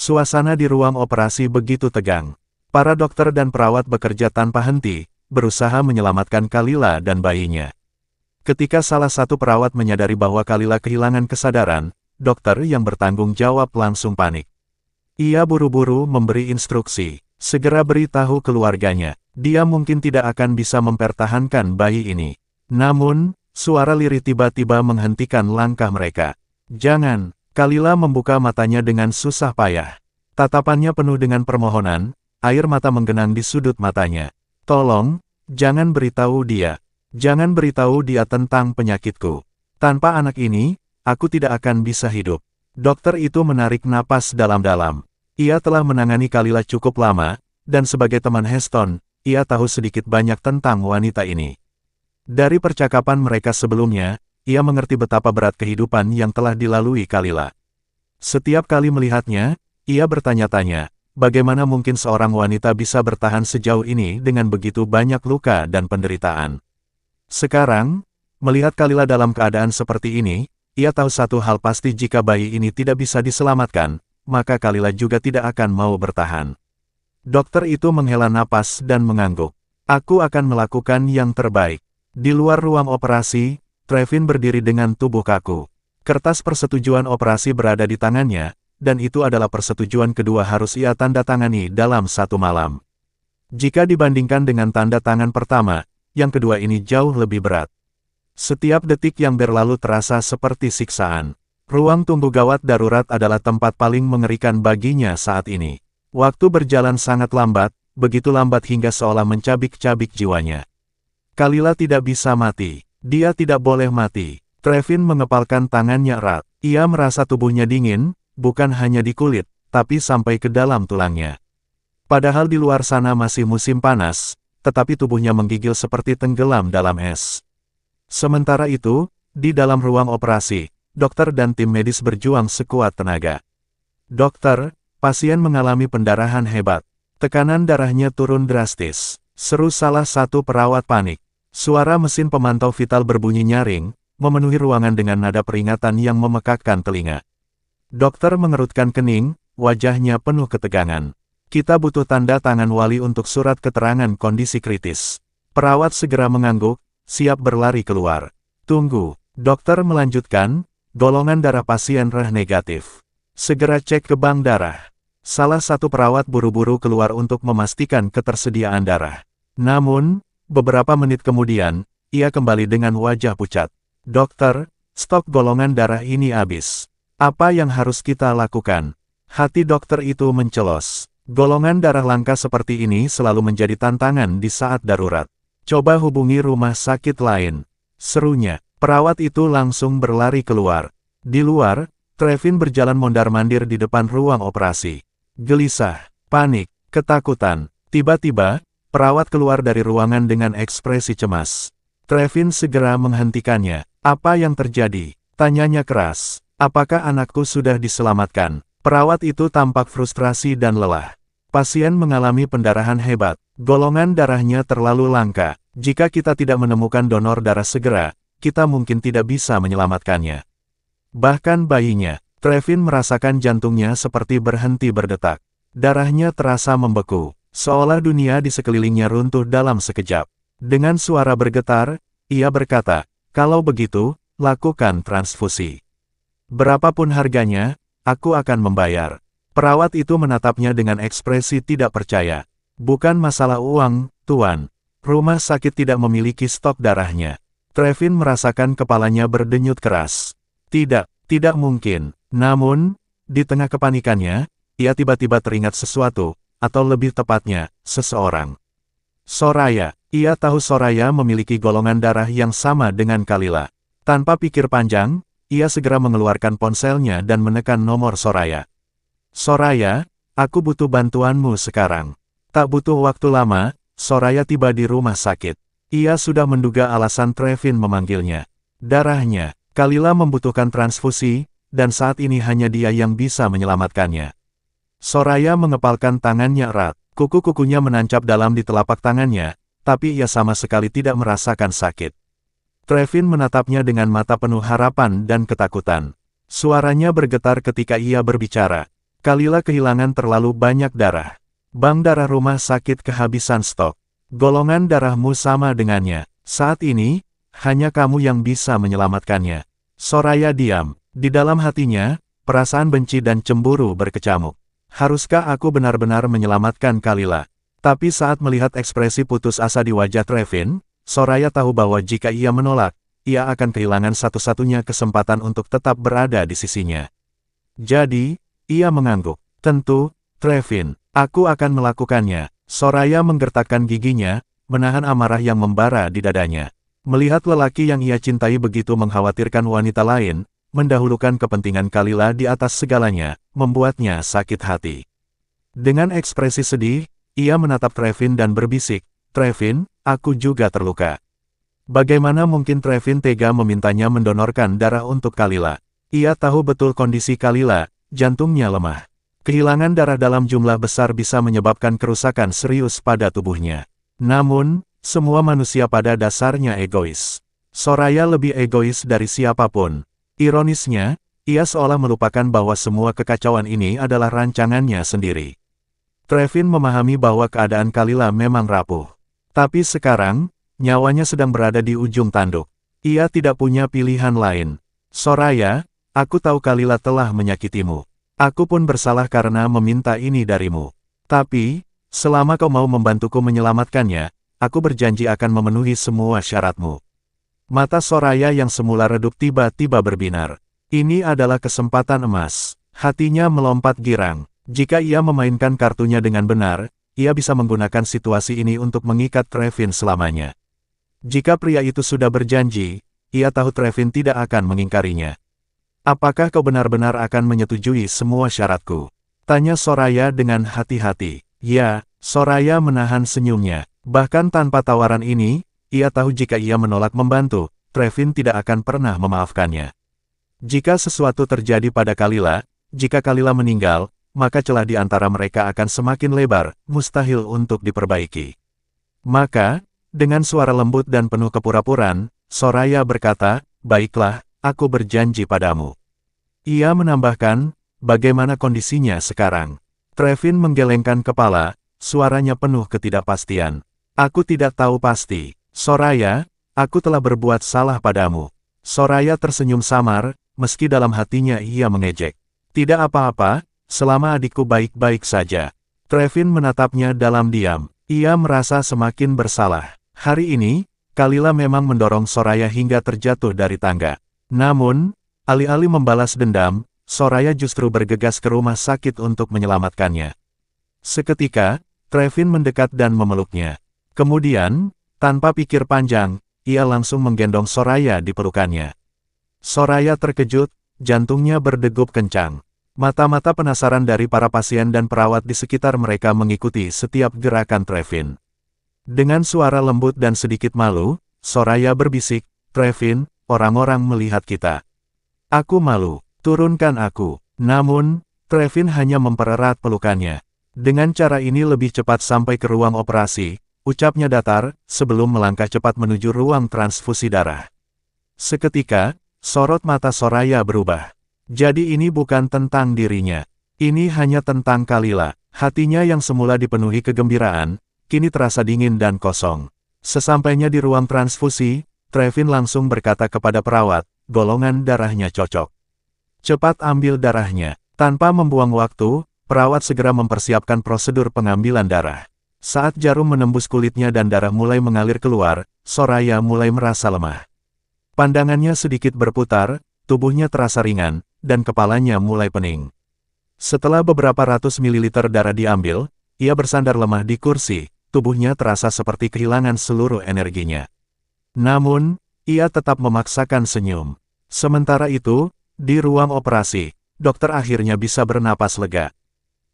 Suasana di ruang operasi begitu tegang. Para dokter dan perawat bekerja tanpa henti, berusaha menyelamatkan Kalila dan bayinya. Ketika salah satu perawat menyadari bahwa Kalila kehilangan kesadaran, dokter yang bertanggung jawab langsung panik. Ia buru-buru memberi instruksi, segera beritahu keluarganya, dia mungkin tidak akan bisa mempertahankan bayi ini. Namun, suara lirih tiba-tiba menghentikan langkah mereka. Jangan, Kalila membuka matanya dengan susah payah. Tatapannya penuh dengan permohonan, air mata menggenang di sudut matanya. Tolong, jangan beritahu dia. Jangan beritahu dia tentang penyakitku. Tanpa anak ini, aku tidak akan bisa hidup. Dokter itu menarik napas dalam-dalam. Ia telah menangani Kalila cukup lama, dan sebagai teman Heston, ia tahu sedikit banyak tentang wanita ini. Dari percakapan mereka sebelumnya, ia mengerti betapa berat kehidupan yang telah dilalui Kalila. Setiap kali melihatnya, ia bertanya-tanya, bagaimana mungkin seorang wanita bisa bertahan sejauh ini dengan begitu banyak luka dan penderitaan. Sekarang, melihat Kalila dalam keadaan seperti ini, ia tahu satu hal pasti, jika bayi ini tidak bisa diselamatkan, maka Kalila juga tidak akan mau bertahan. Dokter itu menghela napas dan mengangguk. Aku akan melakukan yang terbaik. Di luar ruang operasi, Trevin berdiri dengan tubuh kaku. Kertas persetujuan operasi berada di tangannya, dan itu adalah persetujuan kedua harus ia tanda tangani dalam satu malam. Jika dibandingkan dengan tanda tangan pertama, yang kedua ini jauh lebih berat. Setiap detik yang berlalu terasa seperti siksaan. Ruang tunggu gawat darurat adalah tempat paling mengerikan baginya saat ini. Waktu berjalan sangat lambat, begitu lambat hingga seolah mencabik-cabik jiwanya. Kalila tidak bisa mati. Dia tidak boleh mati. Trevin mengepalkan tangannya erat. Ia merasa tubuhnya dingin, bukan hanya di kulit, tapi sampai ke dalam tulangnya. Padahal di luar sana masih musim panas, tetapi tubuhnya menggigil seperti tenggelam dalam es. Sementara itu, di dalam ruang operasi, dokter dan tim medis berjuang sekuat tenaga. Dokter, pasien mengalami pendarahan hebat. Tekanan darahnya turun drastis. Seru salah satu perawat panik. Suara mesin pemantau vital berbunyi nyaring, memenuhi ruangan dengan nada peringatan yang memekakkan telinga. Dokter mengerutkan kening, wajahnya penuh ketegangan. Kita butuh tanda tangan wali untuk surat keterangan kondisi kritis. Perawat segera mengangguk, siap berlari keluar. Tunggu, dokter melanjutkan, golongan darah pasien Rh negatif. Segera cek ke bank darah. Salah satu perawat buru-buru keluar untuk memastikan ketersediaan darah. Namun, beberapa menit kemudian, ia kembali dengan wajah pucat. Dokter, stok golongan darah ini habis. Apa yang harus kita lakukan? Hati dokter itu mencelos. Golongan darah langka seperti ini selalu menjadi tantangan di saat darurat. Coba hubungi rumah sakit lain. Serunya, perawat itu langsung berlari keluar. Di luar, Trevin berjalan mondar-mandir di depan ruang operasi. Gelisah, panik, ketakutan. Tiba-tiba, perawat keluar dari ruangan dengan ekspresi cemas. Trevin segera menghentikannya. Apa yang terjadi? Tanyanya keras. Apakah anakku sudah diselamatkan? Perawat itu tampak frustrasi dan lelah. Pasien mengalami pendarahan hebat. Golongan darahnya terlalu langka. Jika kita tidak menemukan donor darah segera, kita mungkin tidak bisa menyelamatkannya. Bahkan bayinya, Trevin merasakan jantungnya seperti berhenti berdetak. Darahnya terasa membeku. Seolah dunia di sekelilingnya runtuh dalam sekejap. Dengan suara bergetar, ia berkata, kalau begitu, lakukan transfusi. Berapapun harganya, aku akan membayar. Perawat itu menatapnya dengan ekspresi tidak percaya. Bukan masalah uang, Tuan. Rumah sakit tidak memiliki stok darahnya. Trevin merasakan kepalanya berdenyut keras. Tidak mungkin. Namun, di tengah kepanikannya, ia tiba-tiba teringat sesuatu. Atau lebih tepatnya, seseorang. Soraya. Ia tahu Soraya memiliki golongan darah yang sama dengan Kalila. Tanpa pikir panjang, ia segera mengeluarkan ponselnya dan menekan nomor Soraya. Soraya, aku butuh bantuanmu sekarang. Tak butuh waktu lama, Soraya tiba di rumah sakit. Ia sudah menduga alasan Trevin memanggilnya. Darahnya, Kalila membutuhkan transfusi, dan saat ini hanya dia yang bisa menyelamatkannya. Soraya mengepalkan tangannya erat. Kuku-kukunya menancap dalam di telapak tangannya, tapi ia sama sekali tidak merasakan sakit. Trevin menatapnya dengan mata penuh harapan dan ketakutan. Suaranya bergetar ketika ia berbicara. Kalila kehilangan terlalu banyak darah. Bank darah rumah sakit kehabisan stok. Golongan darahmu sama dengannya. Saat ini, hanya kamu yang bisa menyelamatkannya. Soraya diam. Di dalam hatinya, perasaan benci dan cemburu berkecamuk. Haruskah aku benar-benar menyelamatkan Kalila? Tapi saat melihat ekspresi putus asa di wajah Trevin, Soraya tahu bahwa jika ia menolak, ia akan kehilangan satu-satunya kesempatan untuk tetap berada di sisinya. Jadi, ia mengangguk. Tentu, Trevin, aku akan melakukannya. Soraya menggertakkan giginya, menahan amarah yang membara di dadanya. Melihat lelaki yang ia cintai begitu mengkhawatirkan wanita lain, mendahulukan kepentingan Kalila di atas segalanya, membuatnya sakit hati. Dengan ekspresi sedih, ia menatap Trevin dan berbisik, "Trevin, aku juga terluka." Bagaimana mungkin Trevin tega memintanya mendonorkan darah untuk Kalila? Ia tahu betul kondisi Kalila, jantungnya lemah. Kehilangan darah dalam jumlah besar bisa menyebabkan kerusakan serius pada tubuhnya. Namun, semua manusia pada dasarnya egois. Soraya lebih egois dari siapapun. Ironisnya, ia seolah melupakan bahwa semua kekacauan ini adalah rancangannya sendiri. Trevin memahami bahwa keadaan Kalila memang rapuh. Tapi sekarang, nyawanya sedang berada di ujung tanduk. Ia tidak punya pilihan lain. "Soraya, aku tahu Kalila telah menyakitimu. Aku pun bersalah karena meminta ini darimu. Tapi, selama kau mau membantuku menyelamatkannya, aku berjanji akan memenuhi semua syaratmu." Mata Soraya yang semula redup tiba-tiba berbinar. Ini adalah kesempatan emas. Hatinya melompat girang. Jika ia memainkan kartunya dengan benar, ia bisa menggunakan situasi ini untuk mengikat Trevin selamanya. Jika pria itu sudah berjanji, ia tahu Trevin tidak akan mengingkarinya. "Apakah kau benar-benar akan menyetujui semua syaratku?" tanya Soraya dengan hati-hati. Ya, Soraya menahan senyumnya. Bahkan tanpa tawaran ini, ia tahu jika ia menolak membantu, Trevin tidak akan pernah memaafkannya. Jika sesuatu terjadi pada Kalila, jika Kalila meninggal, maka celah di antara mereka akan semakin lebar, mustahil untuk diperbaiki. Maka, dengan suara lembut dan penuh kepura-puraan, Soraya berkata, "Baiklah, aku berjanji padamu." Ia menambahkan, "Bagaimana kondisinya sekarang?" Trevin menggelengkan kepala, suaranya penuh ketidakpastian. "Aku tidak tahu pasti. Soraya, aku telah berbuat salah padamu." Soraya tersenyum samar, meski dalam hatinya ia mengejek. "Tidak apa-apa, selama adikku baik-baik saja." Trevin menatapnya dalam diam. Ia merasa semakin bersalah. Hari ini, Kalila memang mendorong Soraya hingga terjatuh dari tangga. Namun, alih-alih membalas dendam, Soraya justru bergegas ke rumah sakit untuk menyelamatkannya. Seketika, Trevin mendekat dan memeluknya. Kemudian, tanpa pikir panjang, ia langsung menggendong Soraya di pelukannya. Soraya terkejut, jantungnya berdegup kencang. Mata-mata penasaran dari para pasien dan perawat di sekitar mereka mengikuti setiap gerakan Trevin. Dengan suara lembut dan sedikit malu, Soraya berbisik, "Trevin, orang-orang melihat kita. Aku malu, turunkan aku." Namun, Trevin hanya mempererat pelukannya. "Dengan cara ini lebih cepat sampai ke ruang operasi," ucapnya datar, sebelum melangkah cepat menuju ruang transfusi darah. Seketika, sorot mata Soraya berubah. Jadi ini bukan tentang dirinya. Ini hanya tentang Kalila. Hatinya yang semula dipenuhi kegembiraan, kini terasa dingin dan kosong. Sesampainya di ruang transfusi, Trevin langsung berkata kepada perawat, "Golongan darahnya cocok. Cepat ambil darahnya." Tanpa membuang waktu, perawat segera mempersiapkan prosedur pengambilan darah. Saat jarum menembus kulitnya dan darah mulai mengalir keluar, Soraya mulai merasa lemah. Pandangannya sedikit berputar, tubuhnya terasa ringan, dan kepalanya mulai pening. Setelah beberapa ratus mililiter darah diambil, ia bersandar lemah di kursi, tubuhnya terasa seperti kehilangan seluruh energinya. Namun, ia tetap memaksakan senyum. Sementara itu, di ruang operasi, dokter akhirnya bisa bernapas lega.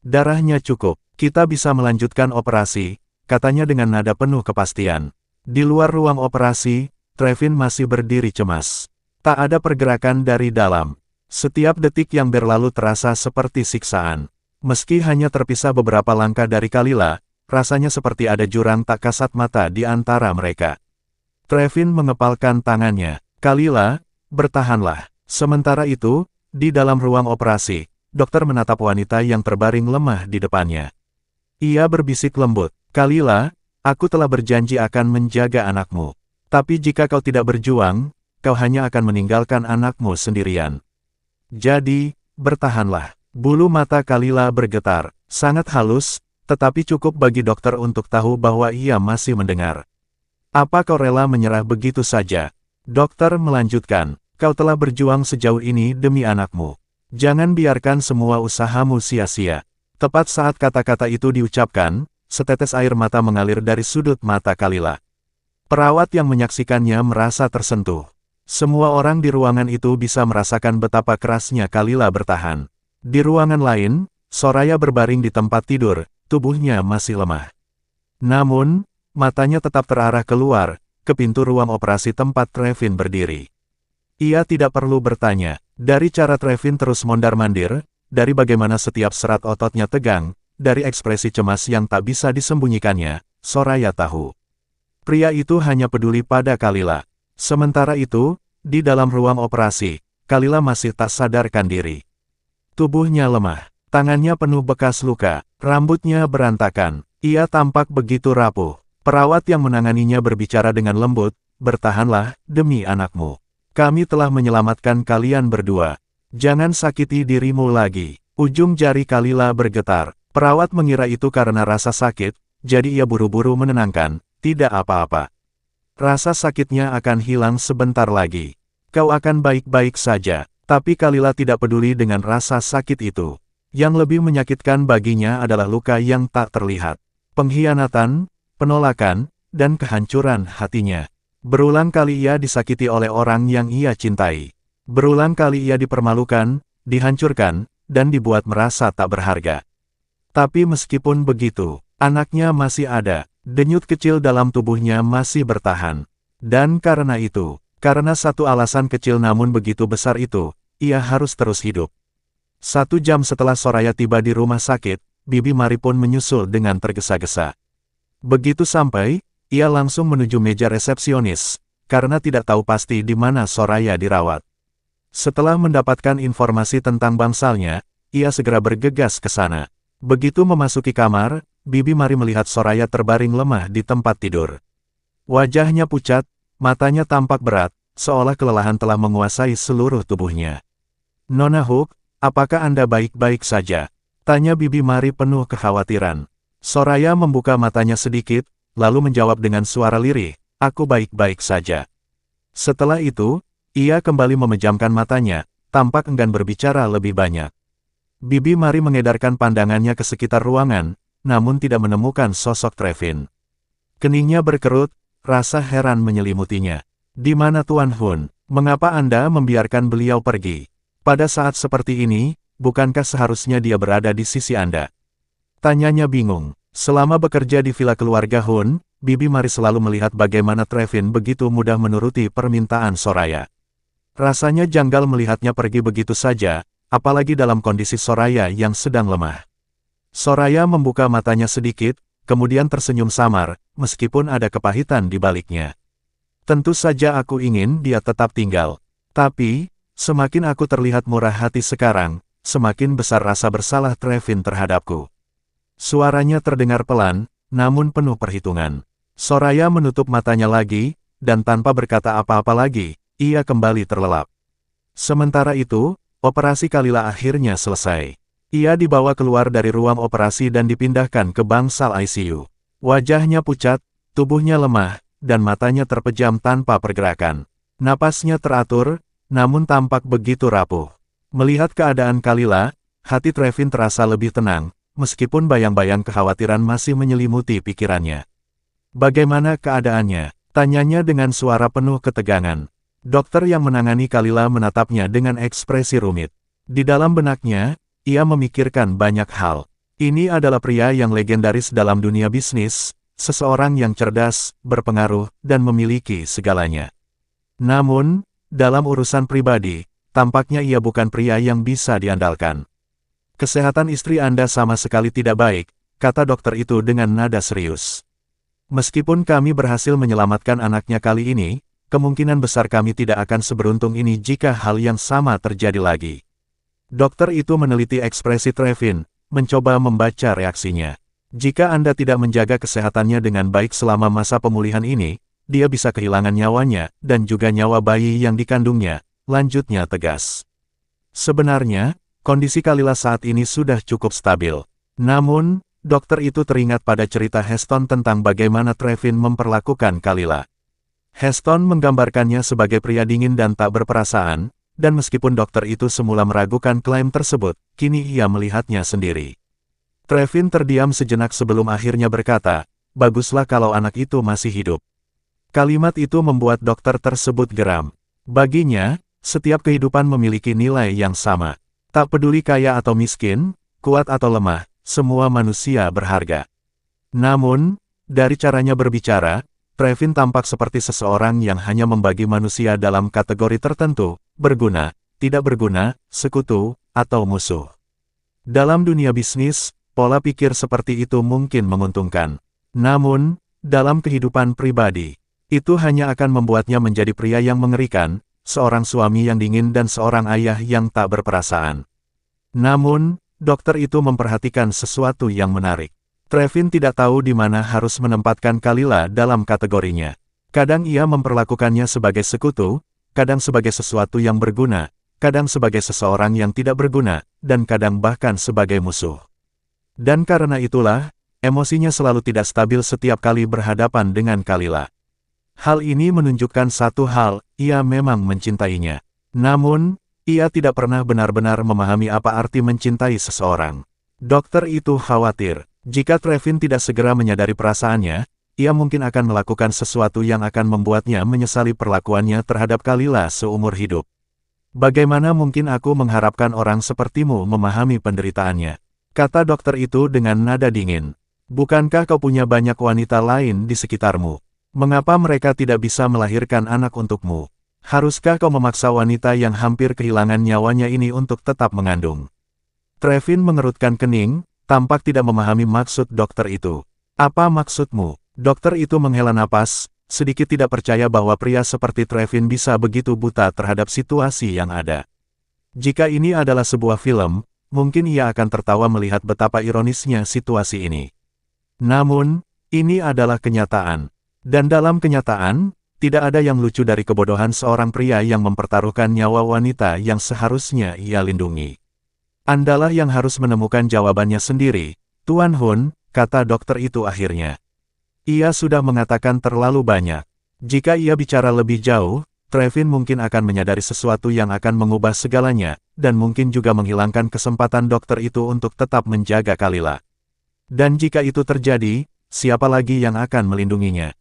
"Darahnya cukup, kita bisa melanjutkan operasi," katanya dengan nada penuh kepastian. Di luar ruang operasi, Trevin masih berdiri cemas. Tak ada pergerakan dari dalam. Setiap detik yang berlalu terasa seperti siksaan. Meski hanya terpisah beberapa langkah dari Kalila, rasanya seperti ada jurang tak kasat mata di antara mereka. Trevin mengepalkan tangannya. "Kalila, bertahanlah." Sementara itu, di dalam ruang operasi, dokter menatap wanita yang terbaring lemah di depannya. Ia berbisik lembut, "Kalila, aku telah berjanji akan menjaga anakmu. Tapi jika kau tidak berjuang, kau hanya akan meninggalkan anakmu sendirian. Jadi, bertahanlah." Bulu mata Kalila bergetar, sangat halus, tetapi cukup bagi dokter untuk tahu bahwa ia masih mendengar. "Apa kau rela menyerah begitu saja?" Dokter melanjutkan, "Kau telah berjuang sejauh ini demi anakmu. Jangan biarkan semua usahamu sia-sia." Tepat saat kata-kata itu diucapkan, setetes air mata mengalir dari sudut mata Kalila. Perawat yang menyaksikannya merasa tersentuh. Semua orang di ruangan itu bisa merasakan betapa kerasnya Kalila bertahan. Di ruangan lain, Soraya berbaring di tempat tidur, tubuhnya masih lemah. Namun, matanya tetap terarah keluar, ke pintu ruang operasi tempat Trevin berdiri. Ia tidak perlu bertanya, dari cara Trevin terus mondar-mandir, dari bagaimana setiap serat ototnya tegang, dari ekspresi cemas yang tak bisa disembunyikannya, Soraya tahu. Pria itu hanya peduli pada Kalila. Sementara itu, di dalam ruang operasi, Kalila masih tak sadarkan diri. Tubuhnya lemah, tangannya penuh bekas luka, rambutnya berantakan. Ia tampak begitu rapuh. Perawat yang menanganinya berbicara dengan lembut, "Bertahanlah, demi anakmu. Kami telah menyelamatkan kalian berdua. Jangan sakiti dirimu lagi." Ujung jari Kalila bergetar. Perawat mengira itu karena rasa sakit, jadi ia buru-buru menenangkan, "Tidak apa-apa. Rasa sakitnya akan hilang sebentar lagi. Kau akan baik-baik saja." Tapi Kalila tidak peduli dengan rasa sakit itu. Yang lebih menyakitkan baginya adalah luka yang tak terlihat. Pengkhianatan, penolakan, dan kehancuran hatinya. Berulang kali ia disakiti oleh orang yang ia cintai. Berulang kali ia dipermalukan, dihancurkan, dan dibuat merasa tak berharga. Tapi meskipun begitu, anaknya masih ada. Denyut kecil dalam tubuhnya masih bertahan. Dan karena itu, karena satu alasan kecil namun begitu besar itu, ia harus terus hidup. 1 jam setelah Soraya tiba di rumah sakit, Bibi Mari pun menyusul dengan tergesa-gesa. Begitu sampai, ia langsung menuju meja resepsionis, karena tidak tahu pasti di mana Soraya dirawat. Setelah mendapatkan informasi tentang bangsalnya, ia segera bergegas ke sana. Begitu memasuki kamar, Bibi Mari melihat Soraya terbaring lemah di tempat tidur. Wajahnya pucat, matanya tampak berat, seolah kelelahan telah menguasai seluruh tubuhnya. "Nona Hook, apakah Anda baik-baik saja?" tanya Bibi Mari penuh kekhawatiran. Soraya membuka matanya sedikit, lalu menjawab dengan suara lirih, "Aku baik-baik saja." Setelah itu, ia kembali memejamkan matanya, tampak enggan berbicara lebih banyak. Bibi Mari mengedarkan pandangannya ke sekitar ruangan, namun tidak menemukan sosok Trevin. Keningnya berkerut, rasa heran menyelimutinya. "Di mana Tuan Hun? Mengapa Anda membiarkan beliau pergi? Pada saat seperti ini, bukankah seharusnya dia berada di sisi Anda?" Tanyanya bingung. Selama bekerja di villa keluarga Hun, Bibi Mari selalu melihat bagaimana Trevin begitu mudah menuruti permintaan Soraya. Rasanya janggal melihatnya pergi begitu saja, apalagi dalam kondisi Soraya yang sedang lemah. Soraya membuka matanya sedikit, kemudian tersenyum samar, meskipun ada kepahitan di baliknya. "Tentu saja aku ingin dia tetap tinggal. Tapi, semakin aku terlihat murah hati sekarang, semakin besar rasa bersalah Trevin terhadapku." Suaranya terdengar pelan, namun penuh perhitungan. Soraya menutup matanya lagi, dan tanpa berkata apa-apa lagi, ia kembali terlelap. Sementara itu, operasi Kalila akhirnya selesai. Ia dibawa keluar dari ruang operasi dan dipindahkan ke bangsal ICU. Wajahnya pucat, tubuhnya lemah, dan matanya terpejam tanpa pergerakan. Napasnya teratur, namun tampak begitu rapuh. Melihat keadaan Kalila, hati Trevin terasa lebih tenang, meskipun bayang-bayang kekhawatiran masih menyelimuti pikirannya. "Bagaimana keadaannya?" tanyanya dengan suara penuh ketegangan. Dokter yang menangani Kalila menatapnya dengan ekspresi rumit. Di dalam benaknya, ia memikirkan banyak hal. Ini adalah pria yang legendaris dalam dunia bisnis, seseorang yang cerdas, berpengaruh, dan memiliki segalanya. Namun, dalam urusan pribadi, tampaknya ia bukan pria yang bisa diandalkan. "Kesehatan istri Anda sama sekali tidak baik," kata dokter itu dengan nada serius. "Meskipun kami berhasil menyelamatkan anaknya kali ini, kemungkinan besar kami tidak akan seberuntung ini jika hal yang sama terjadi lagi." Dokter itu meneliti ekspresi Trevin, mencoba membaca reaksinya. Jika Anda tidak menjaga kesehatannya dengan baik selama masa pemulihan ini, dia bisa kehilangan nyawanya, dan juga nyawa bayi yang dikandungnya, lanjutnya tegas. Sebenarnya, kondisi Kalila saat ini sudah cukup stabil. Namun, dokter itu teringat pada cerita Heston tentang bagaimana Trevin memperlakukan Kalila. Heston menggambarkannya sebagai pria dingin dan tak berperasaan, dan meskipun dokter itu semula meragukan klaim tersebut, kini ia melihatnya sendiri. Trevin terdiam sejenak sebelum akhirnya berkata, "Baguslah kalau anak itu masih hidup." Kalimat itu membuat dokter tersebut geram. Baginya, setiap kehidupan memiliki nilai yang sama. Tak peduli kaya atau miskin, kuat atau lemah, semua manusia berharga. Namun, dari caranya berbicara, Trevin tampak seperti seseorang yang hanya membagi manusia dalam kategori tertentu, berguna, tidak berguna, sekutu, atau musuh. Dalam dunia bisnis, pola pikir seperti itu mungkin menguntungkan. Namun, dalam kehidupan pribadi, itu hanya akan membuatnya menjadi pria yang mengerikan, seorang suami yang dingin dan seorang ayah yang tak berperasaan. Namun, dokter itu memperhatikan sesuatu yang menarik. Trevin tidak tahu di mana harus menempatkan Kalila dalam kategorinya. Kadang ia memperlakukannya sebagai sekutu, kadang sebagai sesuatu yang berguna, kadang sebagai seseorang yang tidak berguna, dan kadang bahkan sebagai musuh. Dan karena itulah, emosinya selalu tidak stabil setiap kali berhadapan dengan Kalila. Hal ini menunjukkan satu hal, ia memang mencintainya. Namun, ia tidak pernah benar-benar memahami apa arti mencintai seseorang. Dokter itu khawatir. Jika Trevin tidak segera menyadari perasaannya, ia mungkin akan melakukan sesuatu yang akan membuatnya menyesali perlakuannya terhadap Kalila seumur hidup. "Bagaimana mungkin aku mengharapkan orang sepertimu memahami penderitaannya?" kata dokter itu dengan nada dingin. "Bukankah kau punya banyak wanita lain di sekitarmu? Mengapa mereka tidak bisa melahirkan anak untukmu? Haruskah kau memaksa wanita yang hampir kehilangan nyawanya ini untuk tetap mengandung?" Trevin mengerutkan kening, tampak tidak memahami maksud dokter itu. "Apa maksudmu?" Dokter itu menghela napas, sedikit tidak percaya bahwa pria seperti Trevin bisa begitu buta terhadap situasi yang ada. Jika ini adalah sebuah film, mungkin ia akan tertawa melihat betapa ironisnya situasi ini. Namun, ini adalah kenyataan. Dan dalam kenyataan, tidak ada yang lucu dari kebodohan seorang pria yang mempertaruhkan nyawa wanita yang seharusnya ia lindungi. "Andalah yang harus menemukan jawabannya sendiri, Tuan Hun," kata dokter itu akhirnya. Ia sudah mengatakan terlalu banyak. Jika ia bicara lebih jauh, Trevin mungkin akan menyadari sesuatu yang akan mengubah segalanya, dan mungkin juga menghilangkan kesempatan dokter itu untuk tetap menjaga Kalila. Dan jika itu terjadi, siapa lagi yang akan melindunginya?